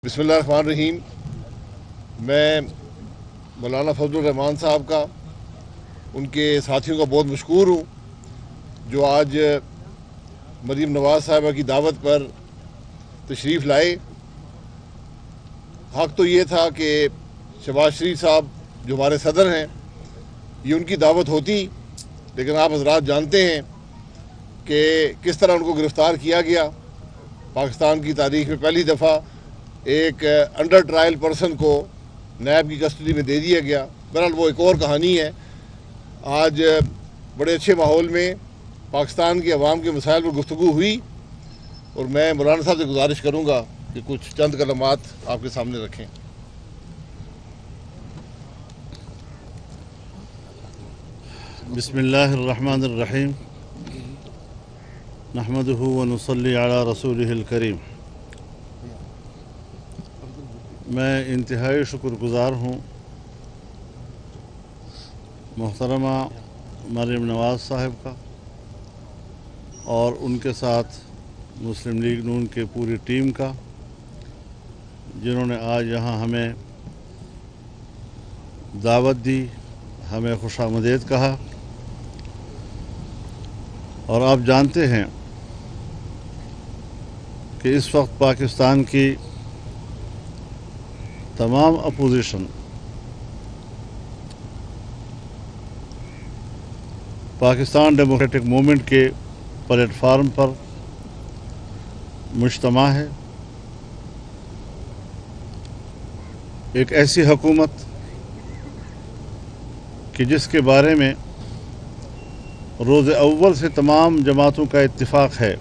بسم اللہ الرحمن الرحیم۔ میں مولانا فضل الرحمان صاحب کا، ان کے ساتھیوں کا بہت مشکور ہوں جو آج مریم نواز صاحبہ کی دعوت پر تشریف لائے۔ حق تو یہ تھا کہ شہباز شریف صاحب جو ہمارے صدر ہیں، یہ ان کی دعوت ہوتی، لیکن آپ حضرات جانتے ہیں کہ کس طرح ان کو گرفتار کیا گیا۔ پاکستان کی تاریخ میں پہلی دفعہ ایک انڈر ٹرائل پرسن کو نیب کی کسٹڈی میں دے دیا گیا۔ بہرحال وہ ایک اور کہانی ہے۔ آج بڑے اچھے ماحول میں پاکستان کے عوام کے مسائل پر گفتگو ہوئی، اور میں مولانا صاحب سے گزارش کروں گا کہ کچھ چند کلمات آپ کے سامنے رکھیں۔ بسم اللہ الرحمن الرحیم، نحمدہ ونصلی علی رسولہ الکریم۔ میں انتہائی شکر گزار ہوں محترمہ مریم نواز صاحب کا اور ان کے ساتھ مسلم لیگ نون کے پوری ٹیم کا، جنہوں نے آج یہاں ہمیں دعوت دی، ہمیں خوش آمدید کہا۔ اور آپ جانتے ہیں کہ اس وقت پاکستان کی تمام اپوزیشن پاکستان ڈیموکریٹک موومنٹ کے پلیٹ فارم پر مجتمع ہے۔ ایک ایسی حکومت کہ جس کے بارے میں روز اول سے تمام جماعتوں کا اتفاق ہے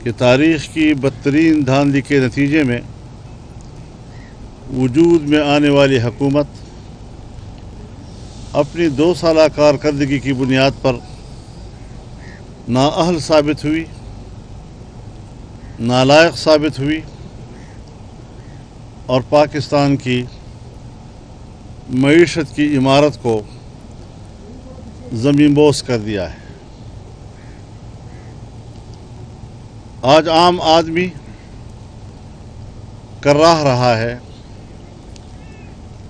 کہ تاریخ کی بدترین دھاندلی کے نتیجے میں وجود میں آنے والی حکومت اپنی 2 سالہ کارکردگی کی بنیاد پر نااہل ثابت ہوئی، نالائق ثابت ہوئی اور پاکستان کی معیشت کی عمارت کو زمین بوس کر دیا ہے۔ آج عام آدمی کراہ رہا ہے،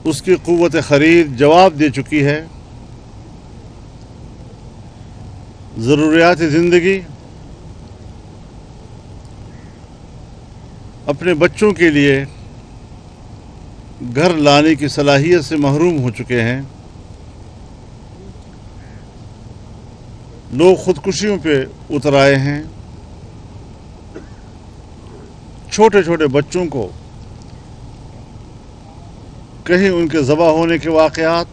اس کی قوت خرید جواب دے چکی ہے۔ ضروریات زندگی اپنے بچوں کے لیے گھر لانے کی صلاحیت سے محروم ہو چکے ہیں۔ لوگ خودکشیوں پہ اتر آئے ہیں۔ چھوٹے چھوٹے بچوں کو کہیں ان کے ذبح ہونے کے واقعات،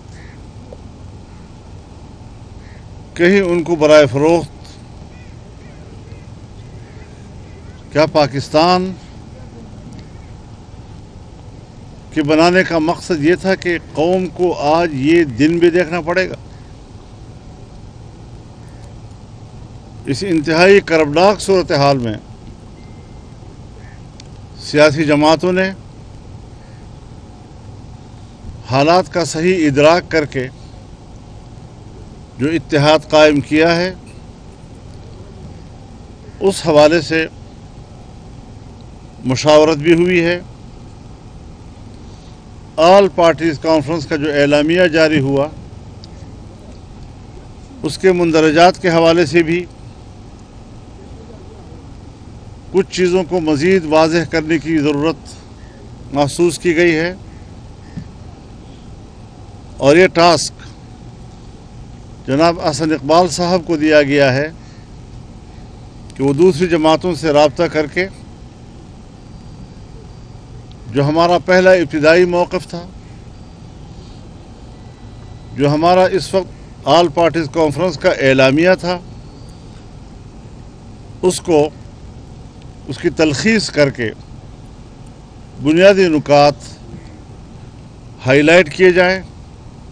کہیں ان کو برائے فروخت۔ کیا پاکستان کے بنانے کا مقصد یہ تھا کہ قوم کو آج یہ دن بھی دیکھنا پڑے گا؟ اس انتہائی کربناک صورتحال میں سیاسی جماعتوں نے حالات کا صحیح ادراک کر کے جو اتحاد قائم کیا ہے، اس حوالے سے مشاورت بھی ہوئی ہے۔ آل پارٹیز کانفرنس کا جو اعلامیہ جاری ہوا، اس کے مندرجات کے حوالے سے بھی کچھ چیزوں کو مزید واضح کرنے کی ضرورت محسوس کی گئی ہے، اور یہ ٹاسک جناب احسن اقبال صاحب کو دیا گیا ہے کہ وہ دوسری جماعتوں سے رابطہ کر کے جو ہمارا پہلا ابتدائی موقف تھا، جو ہمارا اس وقت آل پارٹیز کانفرنس کا اعلامیہ تھا، اس کی تلخیص کر کے بنیادی نکات ہائی لائٹ کیے جائیں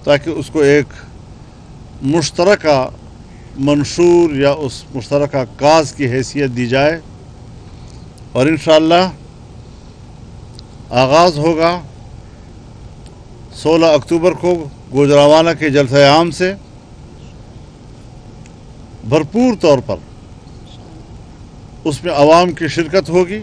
تاکہ اس کو ایک مشترکہ منشور یا اس مشترکہ کاز کی حیثیت دی جائے۔ اور انشاءاللہ آغاز ہوگا 16 اکتوبر کو گوجرانوالہ کے جلسہ عام سے۔ بھرپور طور پر اس میں عوام کی شرکت ہوگی،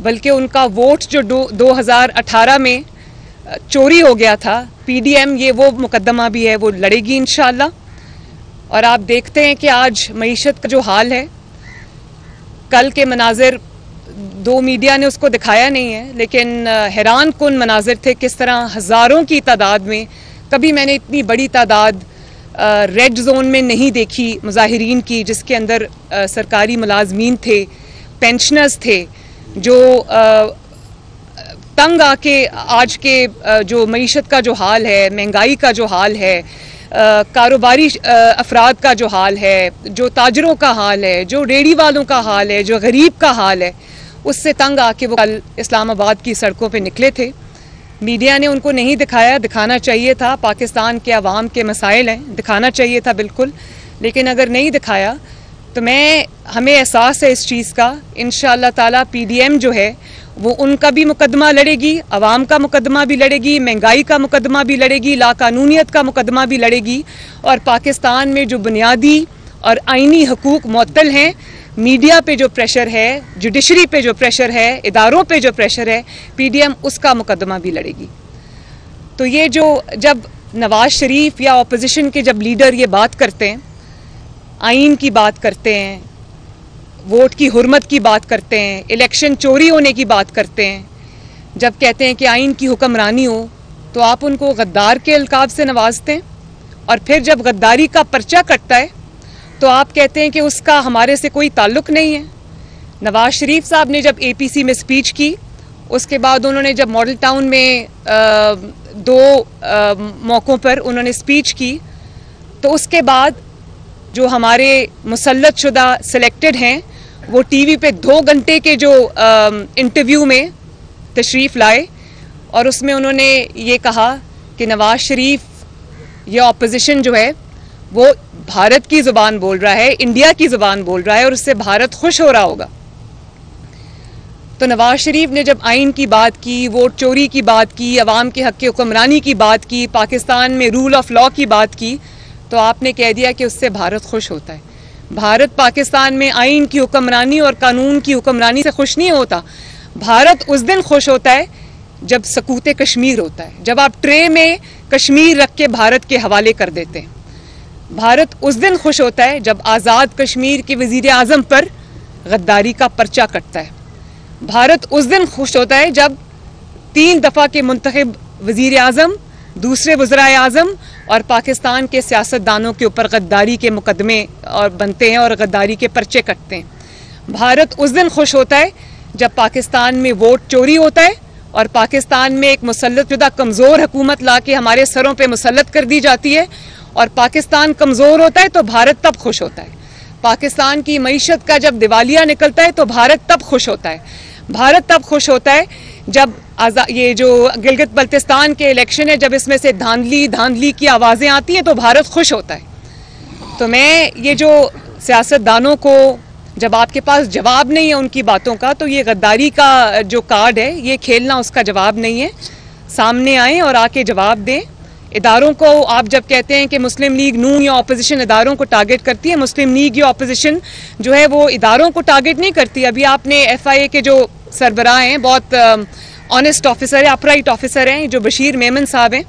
بلکہ ان کا ووٹ جو 2018 میں چوری ہو گیا تھا PDM، یہ وہ مقدمہ بھی ہے، وہ لڑے گی انشاءاللہ۔ اور آپ دیکھتے ہیں کہ آج معیشت کا جو حال ہے، کل کے مناظر دو میڈیا نے اس کو دکھایا نہیں ہے، لیکن حیران کن مناظر تھے، کس طرح ہزاروں کی تعداد میں، کبھی میں نے اتنی بڑی تعداد ریڈ زون میں نہیں دیکھی مظاہرین کی، جس کے اندر سرکاری ملازمین تھے، پینشنرز تھے، جو تنگ آ کے آج کے جو معیشت کا جو حال ہے، مہنگائی کا جو حال ہے، کاروباری افراد کا جو حال ہے، جو تاجروں کا حال ہے، جو ریڑھی والوں کا حال ہے، جو غریب کا حال ہے، اس سے تنگ آ کے وہ کل اسلام آباد کی سڑکوں پہ نکلے تھے۔ میڈیا نے ان کو نہیں دکھایا، دکھانا چاہیے تھا، پاکستان کے عوام کے مسائل ہیں، دکھانا چاہیے تھا بالکل، لیکن اگر نہیں دکھایا تو ہمیں احساس ہے اس چیز کا، انشاءاللہ تعالیٰ PDM جو ہے وہ ان کا بھی مقدمہ لڑے گی، عوام کا مقدمہ بھی لڑے گی، مہنگائی کا مقدمہ بھی لڑے گی، لا قانونیت کا مقدمہ بھی لڑے گی، اور پاکستان میں جو بنیادی اور آئینی حقوق معطل ہیں، میڈیا پہ جو پریشر ہے، جوڈیشری پہ جو پریشر ہے، اداروں پہ جو پریشر ہے، PDM اس کا مقدمہ بھی لڑے گی۔ تو یہ جو جب نواز شریف یا اپوزیشن کے جب لیڈر یہ بات کرتے ہیں، آئین کی بات کرتے ہیں، ووٹ کی حرمت کی بات کرتے ہیں، الیکشن چوری ہونے کی بات کرتے ہیں، جب کہتے ہیں کہ آئین کی حکمرانی ہو، تو آپ ان کو غدار کے القاب سے نوازتے ہیں، اور پھر جب غداری کا پرچہ کٹتا ہے تو آپ کہتے ہیں کہ اس کا ہمارے سے کوئی تعلق نہیں ہے۔ نواز شریف صاحب نے جب APC میں سپیچ کی، اس کے بعد انہوں نے جب ماڈل ٹاؤن میں 2 موقعوں پر انہوں نے سپیچ کی، تو اس کے بعد جو ہمارے مسلط شدہ سلیکٹڈ ہیں وہ ٹی وی پہ 2 گھنٹے کے جو انٹرویو میں تشریف لائے، اور اس میں انہوں نے یہ کہا کہ نواز شریف یا اپوزیشن جو ہے وہ بھارت کی زبان بول رہا ہے، انڈیا کی زبان بول رہا ہے، اور اس سے بھارت خوش ہو رہا ہوگا۔ تو نواز شریف نے جب آئین کی بات کی، ووٹ چوری کی بات کی، عوام کے حق کی حکمرانی کی بات کی، پاکستان میں رول آف لا کی بات کی، تو آپ نے کہہ دیا کہ اس سے بھارت خوش ہوتا ہے۔ بھارت پاکستان میں آئین کی حکمرانی اور قانون کی حکمرانی سے خوش نہیں ہوتا۔ بھارت اس دن خوش ہوتا ہے جب سکوت کشمیر ہوتا ہے، جب آپ ٹرے میں کشمیر رکھ کے بھارت کے حوالے کر دیتے ہیں۔ بھارت اس دن خوش ہوتا ہے جب آزاد کشمیر کے وزیر اعظم پر غداری کا پرچہ کٹتا ہے۔ بھارت اس دن خوش ہوتا ہے جب 3 دفعہ کے منتخب وزیر اعظم، دوسرے وزرائے اعظم اور پاکستان کے سیاستدانوں کے اوپر غداری کے مقدمے اور بنتے ہیں اور غداری کے پرچے کٹتے ہیں۔ بھارت اس دن خوش ہوتا ہے جب پاکستان میں ووٹ چوری ہوتا ہے اور پاکستان میں ایک مسلط شدہ کمزور حکومت لا کے ہمارے سروں پہ مسلط کر دی جاتی ہے، اور پاکستان کمزور ہوتا ہے تو بھارت تب خوش ہوتا ہے۔ پاکستان کی معیشت کا جب دیوالیہ نکلتا ہے تو بھارت تب خوش ہوتا ہے۔ بھارت تب خوش ہوتا ہے جب یہ جو گلگت بلتستان کے الیکشن ہے، جب اس میں سے دھاندلی کی آوازیں آتی ہیں تو بھارت خوش ہوتا ہے۔ تو میں یہ جو سیاستدانوں کو جب آپ کے پاس جواب نہیں ہے ان کی باتوں کا، تو یہ غداری کا جو کارڈ ہے یہ کھیلنا اس کا جواب نہیں ہے۔ سامنے آئیں اور آ کے جواب دیں۔ اداروں کو آپ جب کہتے ہیں کہ مسلم لیگ نون یا اپوزیشن اداروں کو ٹارگٹ کرتی ہے، مسلم لیگ یا اپوزیشن جو ہے وہ اداروں کو ٹارگٹ نہیں کرتی۔ ابھی آپ نے FIA کے جو سربراہ ہیں، بہت آنیسٹ آفیسر ہیں، اپرائٹ آفیسر ہیں، جو بشیر میمن صاحب ہیں،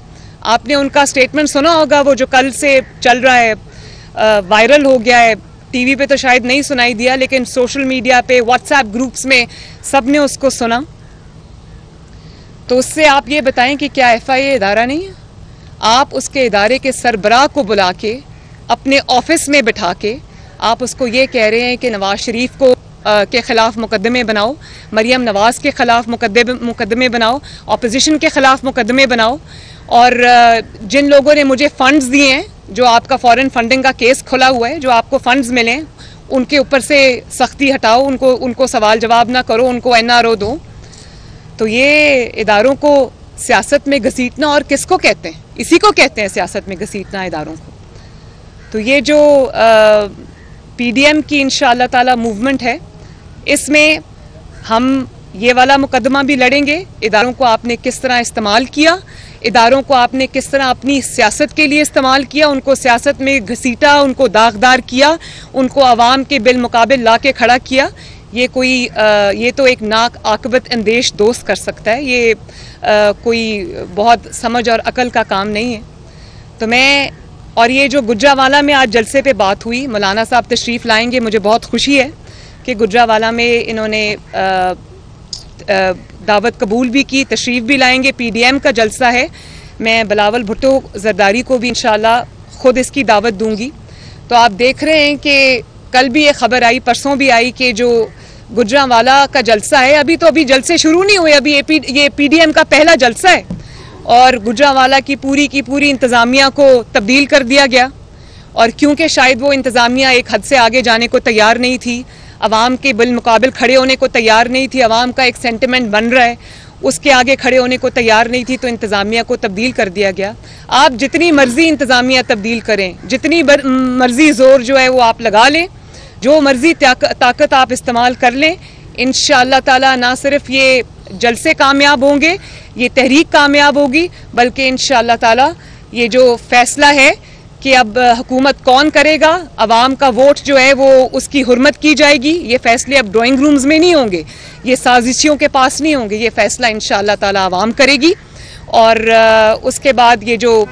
آپ نے ان کا سٹیٹمنٹ سنا ہوگا، وہ جو کل سے چل رہا ہے، وائرل ہو گیا ہے، ٹی وی پہ تو شاید نہیں سنائی دیا، لیکن سوشل میڈیا پہ واٹس ایپ گروپس میں سب نے اس کو سنا۔ تو اس سے آپ یہ بتائیں کہ کیا FIA ادارہ نہیں ہے؟ آپ اس کے ادارے کے سربراہ کو بلا کے اپنے آفس میں بٹھا کے آپ اس کو یہ کہہ رہے ہیں کہ نواز شریف کے خلاف مقدمے بناؤ، مریم نواز کے خلاف مقدمے بناؤ، اپوزیشن کے خلاف مقدمے بناؤ، اور جن لوگوں نے مجھے فنڈز دیے ہیں، جو آپ کا فورن فنڈنگ کا کیس کھلا ہوا ہے، جو آپ کو فنڈز ملیں ان کے اوپر سے سختی ہٹاؤ، ان کو سوال جواب نہ کرو، ان کو NRO دو۔ تو یہ اداروں کو سیاست میں گھسیٹنا، اور کس کو کہتے ہیں؟ اسی کو کہتے ہیں سیاست میں گھسیٹنا، اداروں کو۔ تو یہ جو PDM کی انشاءاللہ تعالی موومنٹ ہے، اس میں ہم یہ والا مقدمہ بھی لڑیں گے۔ اداروں کو آپ نے کس طرح استعمال کیا، اداروں کو آپ نے کس طرح اپنی سیاست کے لیے استعمال کیا، ان کو سیاست میں گھسیٹا، ان کو داغدار کیا، ان کو عوام کے بالمقابل لا کے کھڑا کیا، یہ تو ایک ناک عاقبت اندیش دوست کر سکتا ہے، یہ کوئی بہت سمجھ اور عقل کا کام نہیں ہے۔ تو اور یہ جو گجرانوالہ میں آج جلسے پہ بات ہوئی، مولانا صاحب تشریف لائیں گے، مجھے بہت خوشی ہے کہ گجرانوالہ میں انہوں نے دعوت قبول بھی کی، تشریف بھی لائیں گے۔ PDM کا جلسہ ہے، میں بلاول بھٹو زرداری کو بھی انشاءاللہ خود اس کی دعوت دوں گی۔ تو آپ دیکھ رہے ہیں کہ کل بھی ایک خبر آئی، پرسوں بھی آئی کہ جو گجرانوالہ کا جلسہ ہے، ابھی جلسے شروع نہیں ہوئے، ابھی یہ PDM کا پہلا جلسہ ہے، اور گجرانوالہ کی پوری انتظامیہ کو تبدیل کر دیا گیا، اور کیونکہ شاید وہ انتظامیہ ایک حد سے آگے جانے کو تیار نہیں تھی، عوام کے بالمقابل کھڑے ہونے کو تیار نہیں تھی، عوام کا ایک سینٹیمنٹ بن رہا ہے، اس کے آگے کھڑے ہونے کو تیار نہیں تھی، تو انتظامیہ کو تبدیل کر دیا گیا۔ آپ جتنی مرضی انتظامیہ تبدیل کریں، جتنی مرضی زور جو ہے وہ آپ لگا لیں، جو مرضی طاقت آپ استعمال کر لیں، انشاءاللہ تعالی نہ صرف یہ جلسے کامیاب ہوں گے، یہ تحریک کامیاب ہوگی، بلکہ انشاءاللہ تعالی یہ جو فیصلہ ہے کہ اب حکومت کون کرے گا، عوام کا ووٹ جو ہے وہ اس کی حرمت کی جائے گی، یہ فیصلے اب ڈرائنگ رومز میں نہیں ہوں گے، یہ سازشیوں کے پاس نہیں ہوں گے، یہ فیصلہ انشاءاللہ تعالی عوام کرے گی، اور اس کے بعد یہ جو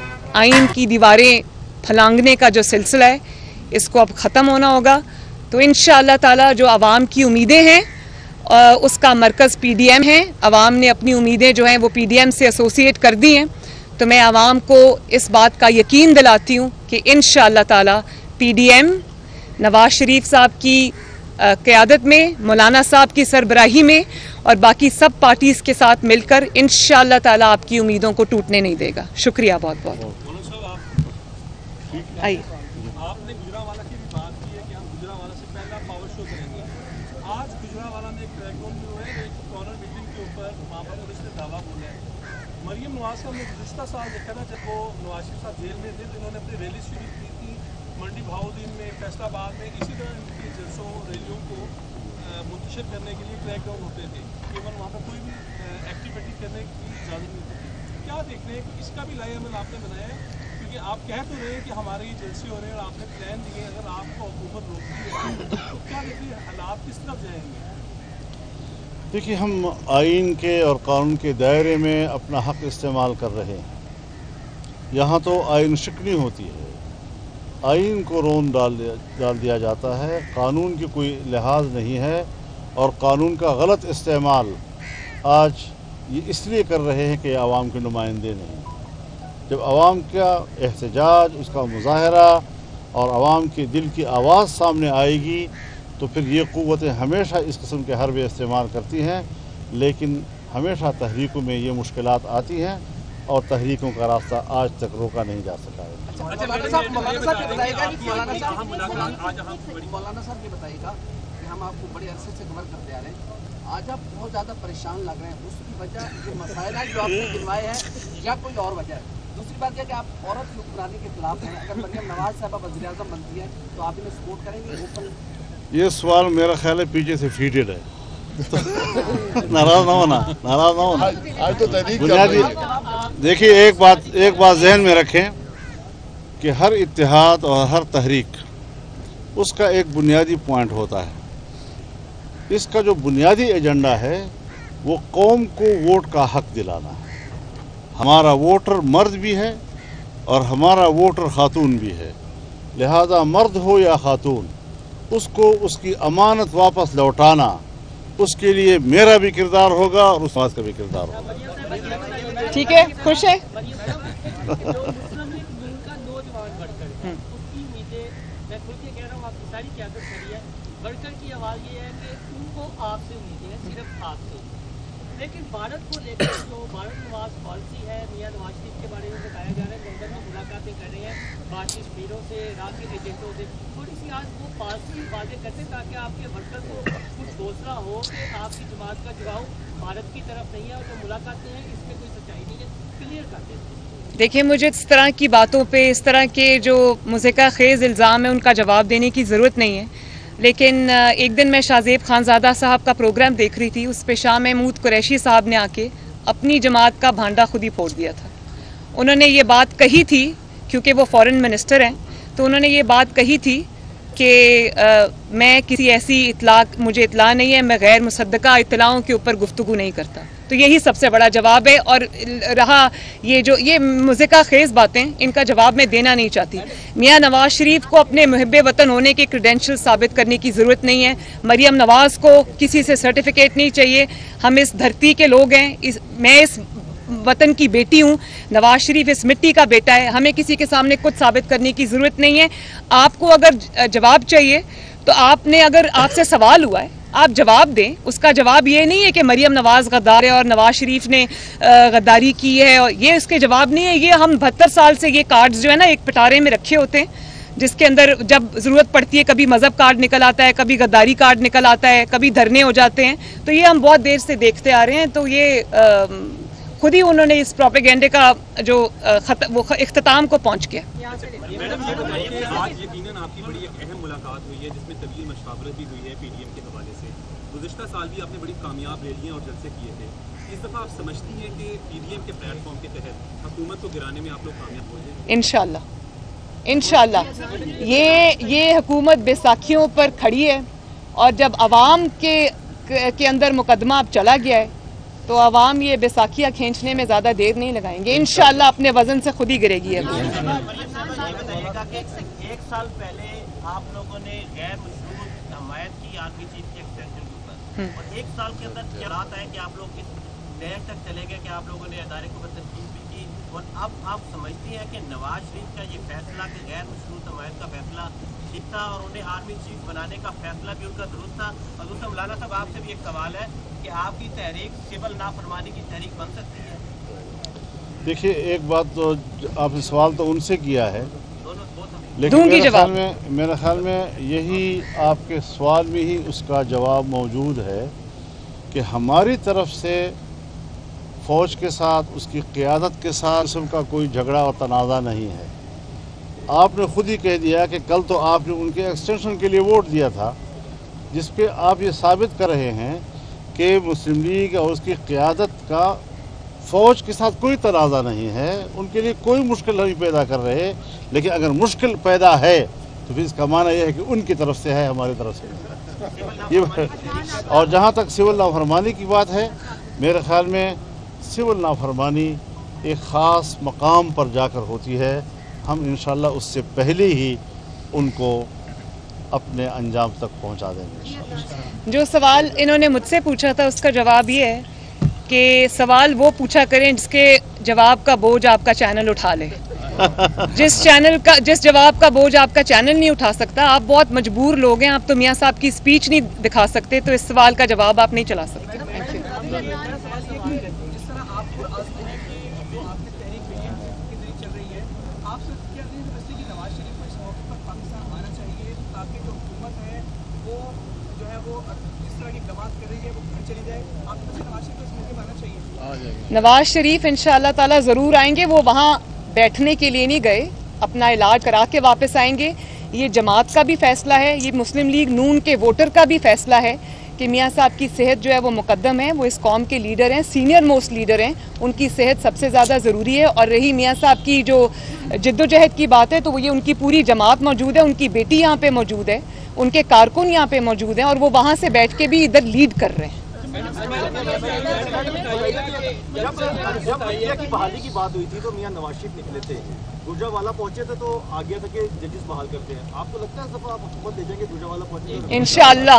آئین کی دیواریں پھلانگنے کا جو سلسلہ ہے، اس کو اب ختم ہونا ہوگا۔ تو انشاءاللہ تعالی جو عوام کی امیدیں ہیں اس کا مرکز PDM ہے، عوام نے اپنی امیدیں جو ہیں وہ PDM سے ایسوسیٹ کر دی ہیں، تو میں عوام کو اس بات کا یقین دلاتی ہوں کہ انشاءاللہ تعالی PDM نواز شریف صاحب کی قیادت میں، مولانا صاحب کی سربراہی میں اور باقی سب پارٹیز کے ساتھ مل کر انشاءاللہ تعالی آپ کی امیدوں کو ٹوٹنے نہیں دے گا۔ شکریہ بہت بہت۔ آئیے، آپ نے گجرانوالہ کی بھی بات کی ہے کہ ہم گجرانوالہ سے پہلا پاور شو کریں گے۔ آج گجرانوالہ میں ایک کریک ڈاؤن ہوا ہے، ایک کارنر میٹنگ کے اوپر وہاں پر پولیس نے دعویٰ بولا ہے۔ مریم نواز کا گزشتہ سال دیکھا تھا جب وہ نواز شریف صاحب جیل میں تھے تو انہوں نے اپنی ریلی شروع کی تھی منڈی بہاؤدین میں، فیصل آباد میں، اسی طرح ان کی جلسوں ریلیوں کو منتشر کرنے کے لیے کریک ڈاؤن ہوتے تھے، ایون وہاں پر کوئی بھی ایکٹیویٹی کرنے کی اجازت نہیں تھی۔ کیا دیکھ رہے ہیں کہ اس کا بھی لائحہ عمل آپ نے بنایا ہے؟ کیونکہ آپ کہہ تو رہے ہیں کہ ہمارے یہ جلسے ہو رہے ہیں اور آپ نے پلان دیے، اگر آپ کو حکومت روکتی ہے تو کیا دیکھیے حالات کس طرف جائیں گے؟ دیکھیے، ہم آئین کے اور قانون کے دائرے میں اپنا حق استعمال کر رہے ہیں۔ یہاں تو آئین شکنی ہوتی ہے، آئین کو رون ڈال دیا جاتا ہے، قانون کی کوئی لحاظ نہیں ہے، اور قانون کا غلط استعمال آج یہ اس لیے کر رہے ہیں کہ عوام کے نمائندے نہیں۔ جب عوام کا احتجاج، اس کا مظاہرہ اور عوام کے دل کی آواز سامنے آئے گی تو پھر یہ قوتیں ہمیشہ اس قسم کے حربے استعمال کرتی ہیں، لیکن ہمیشہ تحریکوں میں یہ مشکلات آتی ہیں اور تحریکوں کا راستہ آج تک روکا نہیں جا سکا ہے۔ مولانا صاحب یہ بتائیے گا کہ ہم آپ کو بڑے عرصے سے کور کرتے آ رہے ہیں، آج آپ بہت زیادہ پریشان لگ رہے ہیں، اس کی وجہ یہ مسائل ہیں جو آپ نے گنوائے ہیں یا کوئی اور وجہ ہے؟ دوسری بات یہ کہ آپ عورت کی حکمرانی کے خلاف ہیں، اگر مریم نواز صاحبہ وزیر اعظم بنتی ہے تو آپ انہیں سپورٹ کریں گے؟ یہ سوال میرا خیال ہے پیچھے سے فیڈڈ ہے، ناراض نہ ہونا، ناراض نہ ہونا۔ آج تو تحریک بنیادی دیکھیے، ایک بات ذہن میں رکھیں کہ ہر اتحاد اور ہر تحریک اس کا ایک بنیادی پوائنٹ ہوتا ہے۔ اس کا جو بنیادی ایجنڈا ہے وہ قوم کو ووٹ کا حق دلانا ہے۔ ہمارا ووٹر مرد بھی ہے اور ہمارا ووٹر خاتون بھی ہے، لہذا مرد ہو یا خاتون، اس کو اس کی امانت واپس لوٹانا، اس کے لیے میرا بھی کردار ہوگا اور اس بات کا بھی کردار ہوگا۔ ٹھیک ہے، خوش ہے؟ ورکر کی آواز یہ ہے کہ ان کو آپ سے امیدیں ہیں، صرف آپ سے، لیکن بھارت کو لے کر جو بھارت نواز پالیسی ہے، میاں نواز شریف کے بارے میں بتایا جا رہا ہے، لندن میں ملاقاتیں کر رہے ہیں بھارتی سفیروں سے، راہ کے ایجنٹوں سے، تھوڑی سی آج وہ پالیسی واضح کرتے تاکہ آپ کے ورکر کو کچھ حوصلہ ہو کہ آپ کی جماعت کا جگاؤ بھارت کی طرف نہیں ہے اور جو ملاقاتیں ہیں اس میں کوئی سچائی نہیں ہے، کلیئر کر دیں۔ دیکھیں، مجھے اس طرح کی باتوں پہ، اس طرح کے جو مضحکہ خیز الزام ہیں ان کا جواب دینے کی ضرورت نہیں ہے، لیکن ایک دن میں شاہ زیب خانزادہ صاحب کا پروگرام دیکھ رہی تھی، اس پہ شاہ محمود قریشی صاحب نے آ کے اپنی جماعت کا بھانڈا خود ہی پھوڑ دیا تھا۔ انہوں نے یہ بات کہی تھی، کیونکہ وہ فارن منسٹر ہیں، تو انہوں نے یہ بات کہی تھی کہ میں کسی ایسی مجھے اطلاع نہیں ہے, میں غیر مصدقہ اطلاعوں کے اوپر گفتگو نہیں کرتا. تو یہی سب سے بڑا جواب ہے. اور رہا یہ مضحکہ خیز باتیں, ان کا جواب میں دینا نہیں چاہتی. میاں نواز شریف کو اپنے محب وطن ہونے کے کریڈینشل ثابت کرنے کی ضرورت نہیں ہے. مریم نواز کو کسی سے سرٹیفکیٹ نہیں چاہیے. ہم اس دھرتی کے لوگ ہیں, میں اس وطن کی بیٹی ہوں, نواز شریف اس مٹی کا بیٹا ہے. ہمیں کسی کے سامنے کچھ ثابت کرنے کی ضرورت نہیں ہے. آپ کو اگر جواب چاہیے تو اگر آپ سے سوال ہوا ہے آپ جواب دیں. اس کا جواب یہ نہیں ہے کہ مریم نواز غدار ہے اور نواز شریف نے غداری کی ہے, اور یہ اس کے جواب نہیں ہے. یہ ہم 72 سال سے یہ کارڈز جو ہے نا ایک پٹارے میں رکھے ہوتے ہیں, جس کے اندر جب ضرورت پڑتی ہے کبھی مذہب کارڈ نکل آتا ہے, کبھی غداری کارڈ نکل آتا ہے, کبھی دھرنے ہو جاتے ہیں. تو یہ ہم بہت دیر سے دیکھتے آ رہے ہیں. تو یہ خود ہی انہوں نے اس پروپیگنڈے کا جو وہ اختتام کو پہنچ گیا. میڈم یہ بتائیے کہ آج یقیناً آپ کی بڑی ایک اہم ملاقات ہوئی ہے جس میں طویل مشاورت بھی ہوئی ہے پی ڈی ایم کے حوالے سے. گزشتہ سال بھی آپ نے بڑی کامیاب ریلیاں اور جلسے کیے تھے. اس دفعہ آپ سمجھتی ہیں کہ پی ڈی ایم کے پلیٹ فارم کے تحت حکومت کو گرانے میں آپ لوگ کامیاب ہو جائیں؟ انشاءاللہ انشاءاللہ. یہ حکومت بیساکھیوں پر کھڑی ہے, اور جب عوام کے اندر مقدمہ اب چلا گیا ہے تو عوام یہ بیساکھیاں کھینچنے میں زیادہ دیر نہیں لگائیں گے. انشاءاللہ اپنے وزن سے خود ہی گرے گی. ایک سال پہلے آپ لوگوں نے غیر مشروط حمایت کی آرمی چیف کے ایکسٹینشن کے اوپر, اور ایک سال کے اندر کیا بات ہے کہ آپ لوگ اس ڈیٹ تک چلے گئے کہ آپ لوگوں نے ادارے کو تنقید بھی کی, اور اب آپ سمجھتی ہیں کہ نواز شریف کا یہ فیصلہ کہ غیر مشروط حمایت کا فیصلہ ٹھیک تھا, اور انہیں آرمی چیف بنانے کا فیصلہ بھی ان کا درست تھا. اور دوسرا مولانا صاحب آپ سے بھی ایک سوال ہے کہ آپ کی تحریک سول نافرمانی کی تحریک بن سکتی ہے؟ دیکھیے ایک بات تو آپ نے سوال تو ان سے کیا ہے, لیکن میرے خیال میں یہی آپ کے سوال میں ہی اس کا جواب موجود ہے کہ ہماری طرف سے فوج کے ساتھ, اس کی قیادت کے ساتھ قسم کا کوئی جھگڑا اور تنازع نہیں ہے. آپ نے خود ہی کہہ دیا کہ کل تو آپ نے ان کے ایکسٹینشن کے لیے ووٹ دیا تھا, جس پہ آپ یہ ثابت کر رہے ہیں کہ مسلم لیگ اور اس کی قیادت کا فوج کے ساتھ کوئی تنازع نہیں ہے, ان کے لیے کوئی مشکل نہیں پیدا کر رہے. لیکن اگر مشکل پیدا ہے تو پھر اس کا معنی یہ ہے کہ ان کی طرف سے ہے, ہماری طرف سے یہ. اور جہاں تک سول نافرمانی کی بات ہے, میرے خیال میں سول نافرمانی ایک خاص مقام پر جا کر ہوتی ہے. ہم انشاءاللہ اس سے پہلے ہی ان کو اپنے انجام تک پہنچا دیں گے. جو سوال انہوں نے مجھ سے پوچھا تھا اس کا جواب یہ ہے کہ سوال وہ پوچھا کریں جس کے جواب کا بوجھ آپ کا چینل اٹھا لے. جس جواب کا بوجھ آپ کا چینل نہیں اٹھا سکتا, آپ بہت مجبور لوگ ہیں, آپ تو میاں صاحب کی اسپیچ نہیں دکھا سکتے, تو اس سوال کا جواب آپ نہیں چلا سکتے. نواز شریف انشاءاللہ تعالیٰ ضرور آئیں گے. وہ وہاں بیٹھنے کے لیے نہیں گئے, اپنا علاج کرا کے واپس آئیں گے. یہ جماعت کا بھی فیصلہ ہے, یہ مسلم لیگ نون کے ووٹر کا بھی فیصلہ ہے کہ میاں صاحب کی صحت جو ہے وہ مقدم ہے. وہ اس قوم کے لیڈر ہیں, سینئر موسٹ لیڈر ہیں, ان کی صحت سب سے زیادہ ضروری ہے. اور رہی میاں صاحب کی جو جد و جہد کی بات ہے, تو وہ یہ ان کی پوری جماعت موجود ہے, ان کی بیٹی یہاں پہ موجود ہے, ان کے کارکن یہاں پہ موجود ہیں, اور وہ وہاں سے بیٹھ کے بھی ادھر لیڈ کر رہے ہیں. جب میڈیا کی بحالی کی بات ہوئی تھی تو میاں نواز شریف نکلے تھے, گجرانوالہ پہنچے تھے تو آ گیا تھا کہ ججز بحال کرتے ہیں. آپ کو لگتا ہے اس دفعہ آپ حکومت دے جائیں گے گجرانوالہ پہنچے؟ انشاءاللہ.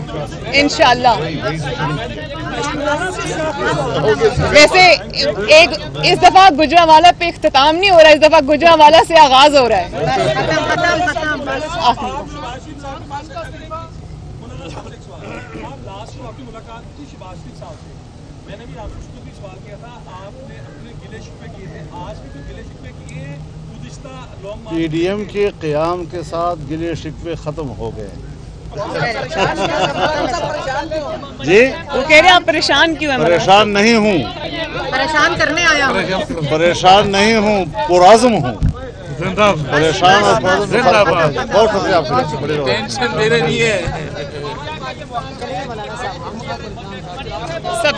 ویسے اس دفعہ گجرانوالہ پہ اختتام نہیں ہو رہا, اس دفعہ گجرانوالہ سے آغاز ہو رہا ہے. میں نے بھی آپ کو بھی سوال کیا تھا, آپ نے اپنے گلے شکوے کیے تھے, آج بھی کوئی گلے شکوے کیے ہیں؟ گزشتہ long march P D M کے قیام کے ساتھ گلے شکوے ختم ہو گئے. جی وہ کہہ رہے ہیں آپ پریشان کیوں ہیں؟ پریشان نہیں ہوں, پریشان کرنے آیا ہوں. پریشان نہیں ہوں, پرعزم ہوں. پریشان اور بہت شکریہ آپ کا. ٹینشن میرے لیے ہے. سب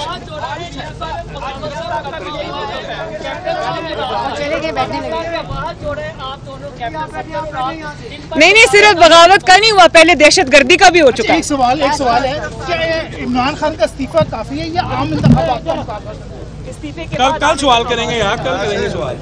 نہیں صرف بغاوت کا نہیں ہوا، پہلے دہشت گردی کا بھی ہو چکا ہے. ایک سوال ہے، کیا عمران خان کا استعفیٰ کافی ہے یا عام انتخابات کا مقابلہ؟ کل سوال کریں گے یار، کل کریں گے سوال.